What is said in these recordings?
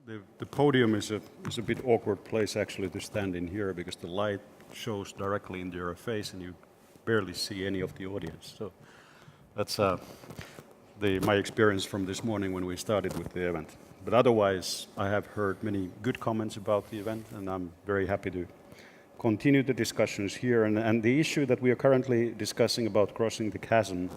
The podium is a bit awkward place actually to stand in here because the light shows directly into your face and you barely see any of the audience. So that's my experience from this morning when we started with the event. But otherwise, I have heard many good comments about the event, and I'm very happy to continue the discussions here. And the issue that we are currently discussing about crossing the chasm,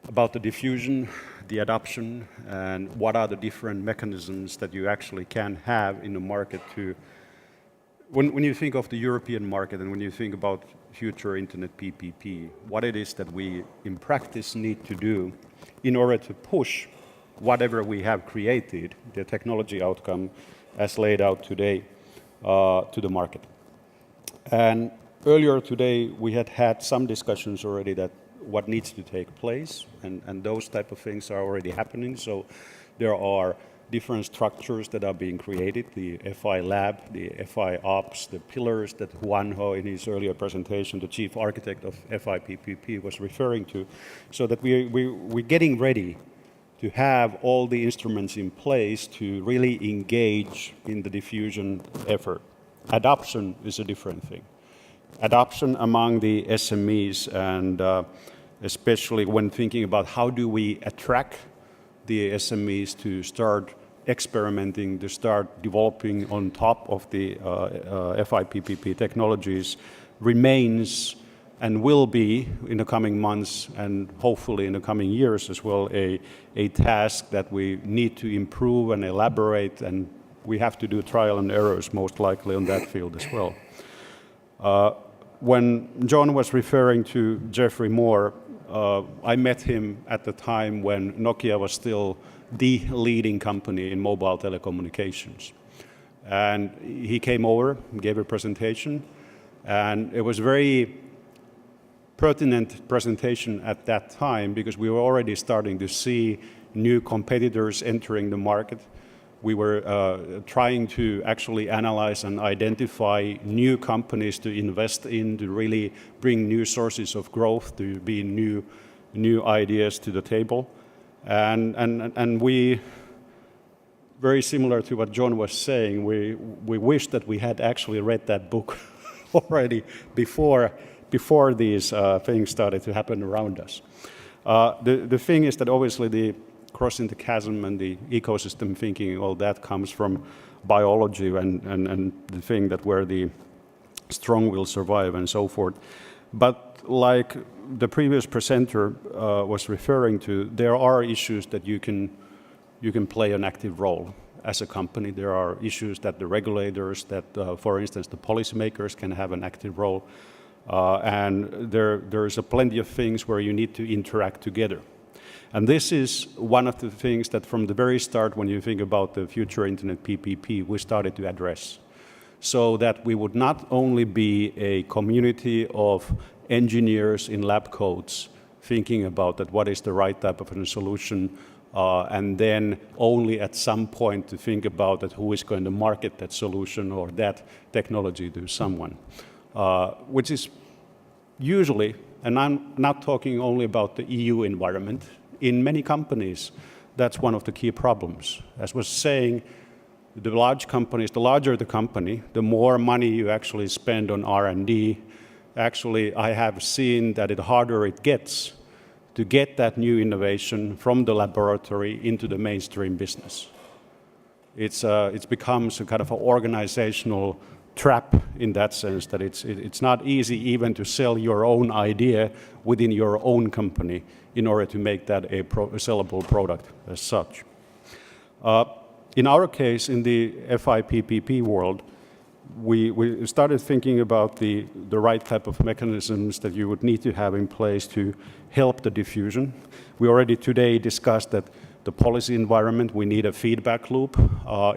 about the diffusion, the adoption, and what are the different mechanisms that you actually can have in the market to, when you think of the European market and when you think about future Internet PPP, what it is that we in practice need to do in order to push whatever we have created, the technology outcome as laid out today, to the market. And earlier today, we had some discussions already that what needs to take place, and those type of things are already happening. So there are different structures that are being created, the FI lab, the FI ops, the pillars that Juanjo in his earlier presentation, the chief architect of FI-PPP was referring to, so that we're getting ready to have all the instruments in place to really engage in the diffusion effort. Adoption is a different thing. Adoption among the SMEs, and especially when thinking about how do we attract the SMEs to start experimenting, to start developing on top of the FI-PPP technologies, remains and will be in the coming months and hopefully in the coming years as well a task that we need to improve and elaborate, and we have to do trial and errors most likely on that field as well. When John was referring to Jeffrey Moore, I met him at the time when Nokia was still the leading company in mobile telecommunications. And he came over, gave a presentation, and it was very pertinent presentation at that time because we were already starting to see new competitors entering the market. We were trying to actually analyze and identify new companies to invest in, to really bring new sources of growth, to be new ideas to the table. And we, very similar to what John was saying, we wish that we had actually read that book already before these things started to happen around us. The thing is that obviously the crossing the chasm and the ecosystem thinking, all that comes from biology and the thing that where the strong will survive and so forth. But like the previous presenter was referring to, there are issues that you can play an active role as a company. There are issues that the regulators, that for instance the policymakers can have an active role. And there's plenty of things where you need to interact together. And this is one of the things that from the very start, when you think about the future Internet PPP, we started to address. So that we would not only be a community of engineers in lab coats thinking about that what is the right type of a solution, and then only at some point to think about that who is going to market that solution or that technology to someone. Which is usually, and I'm not talking only about the EU environment, in many companies, that's one of the key problems. As was saying, the large companies, the larger the company, the more money you actually spend on R&D. Actually, I have seen that the harder it gets to get that new innovation from the laboratory into the mainstream business. It becomes a kind of an organizational trap in that sense that it's not easy even to sell your own idea within your own company in order to make that a sellable product as such. In our case, in the FI-PPP world, we started thinking about the right type of mechanisms that you would need to have in place to help the diffusion. We already today discussed that the policy environment, we need a feedback loop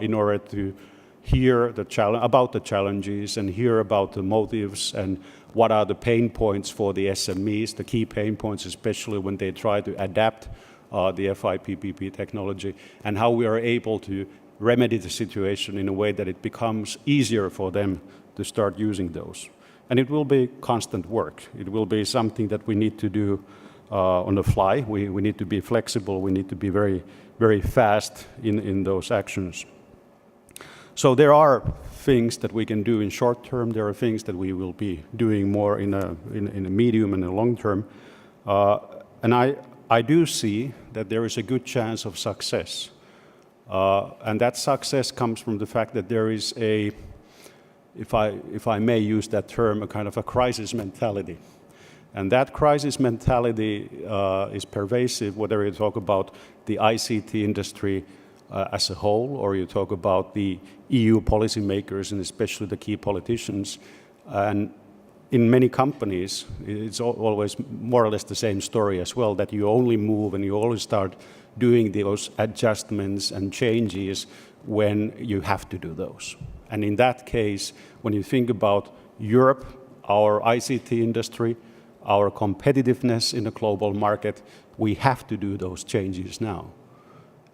in order to hear about the challenges and hear about the motives and what are the pain points for the SMEs, the key pain points, especially when they try to adapt the FI-PPP technology, and how we are able to remedy the situation in a way that it becomes easier for them to start using those. And it will be constant work. It will be something that we need to do on the fly. We need to be flexible. We need to be very, very fast in those actions. So there are things that we can do in short term. There are things that we will be doing more in a medium and a long term. And I do see that there is a good chance of success. And that success comes from the fact that there is a, if I may use that term, a kind of a crisis mentality. And that crisis mentality is pervasive, whether you talk about the ICT industry as a whole, or you talk about the EU policymakers and especially the key politicians. And in many companies, it's always more or less the same story as well, that you only move and you always start doing those adjustments and changes when you have to do those. And in that case, when you think about Europe, our ICT industry, our competitiveness in the global market, we have to do those changes now.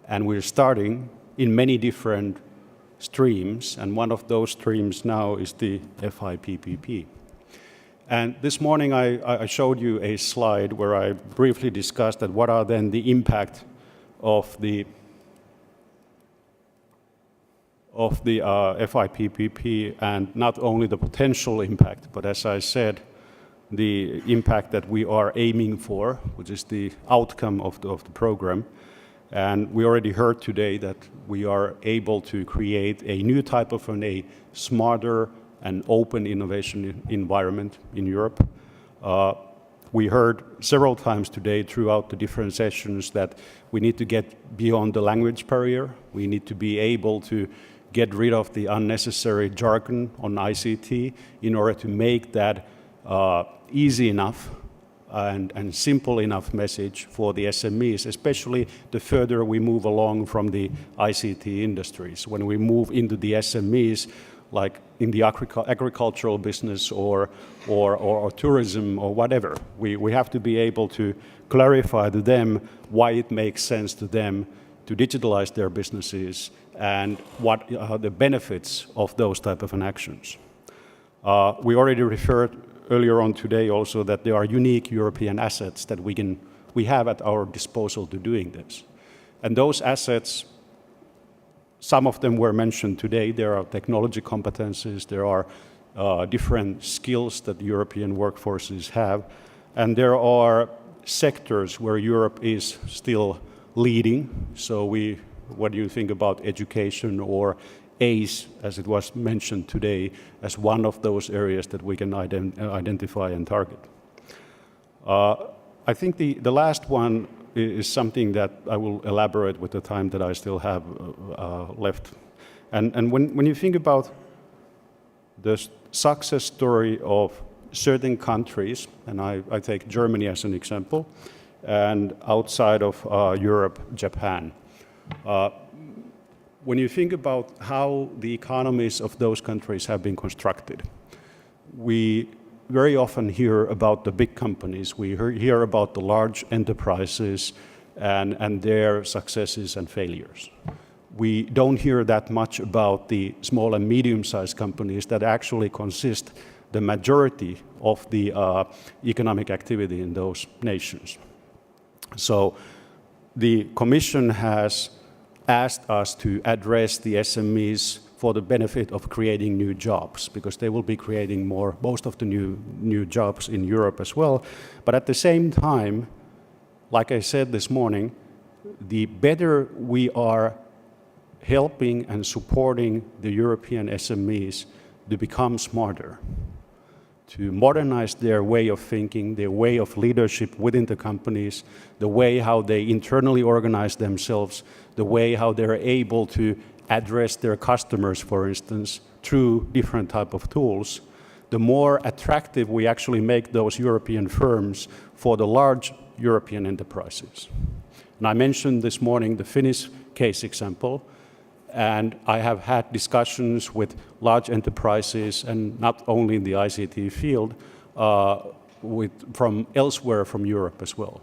And we're starting in many different streams, and one of those streams now is the FI-PPP. And this morning I showed you a slide where I briefly discussed that what are then the impact of the FI-PPP, and not only the potential impact, but as I said, the impact that we are aiming for, which is the outcome of the program. And we already heard today that we are able to create a new type of a smarter and open innovation environment in Europe. We heard several times today throughout the different sessions that we need to get beyond the language barrier. We need to be able to get rid of the unnecessary jargon on ICT in order to make that easy enough and simple enough message for the SMEs, especially the further we move along from the ICT industries. When we move into the SMEs, like in the agricultural business or tourism or whatever, we have to be able to clarify to them why it makes sense to them to digitalize their businesses and what are the benefits of those type of actions. We already referred earlier on today also that there are unique European assets that we have at our disposal to doing this. And those assets, some of them were mentioned today. There are technology competencies, there are different skills that European workforces have, and there are sectors where Europe is still leading. So what do you think about education or ACE, as it was mentioned today, as one of those areas that we can identify and target. I think the last one is something that I will elaborate with the time that I still have left. And when you think about the success story of certain countries, and I take Germany as an example, and outside of Europe, Japan, when you think about how the economies of those countries have been constructed, we very often hear about the big companies. We hear about the large enterprises and their successes and failures. We don't hear that much about the small and medium-sized companies that actually consist the majority of the economic activity in those nations. So the Commission has asked us to address the SMEs for the benefit of creating new jobs, because they will be creating most of the new jobs in Europe as well. But at the same time, like I said this morning, the better we are helping and supporting the European SMEs to become smarter, to modernize their way of thinking, their way of leadership within the companies, the way how they internally organize themselves, the way how they're able to address their customers, for instance, through different type of tools, the more attractive we actually make those European firms for the large European enterprises. And I mentioned this morning the Finnish case example, and I have had discussions with large enterprises, and not only in the ICT field, from elsewhere from Europe as well.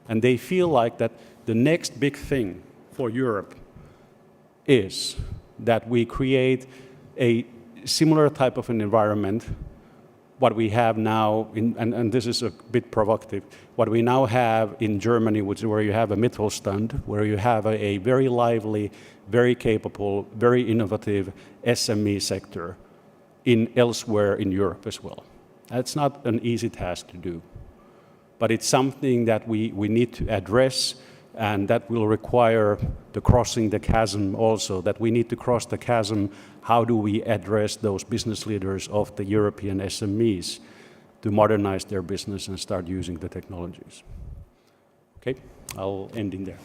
And they feel like that the next big thing for Europe is that we create a similar type of an environment what we have now, and this is a bit provocative, what we now have in Germany, where you have a Mittelstand, where you have a very lively, very capable, very innovative SME sector elsewhere in Europe as well. That's not an easy task to do, but it's something that we need to address, and that will require the crossing the chasm also, that we need to cross the chasm. How do we address those business leaders of the European SMEs to modernize their business and start using the technologies? Okay, I'll end in there.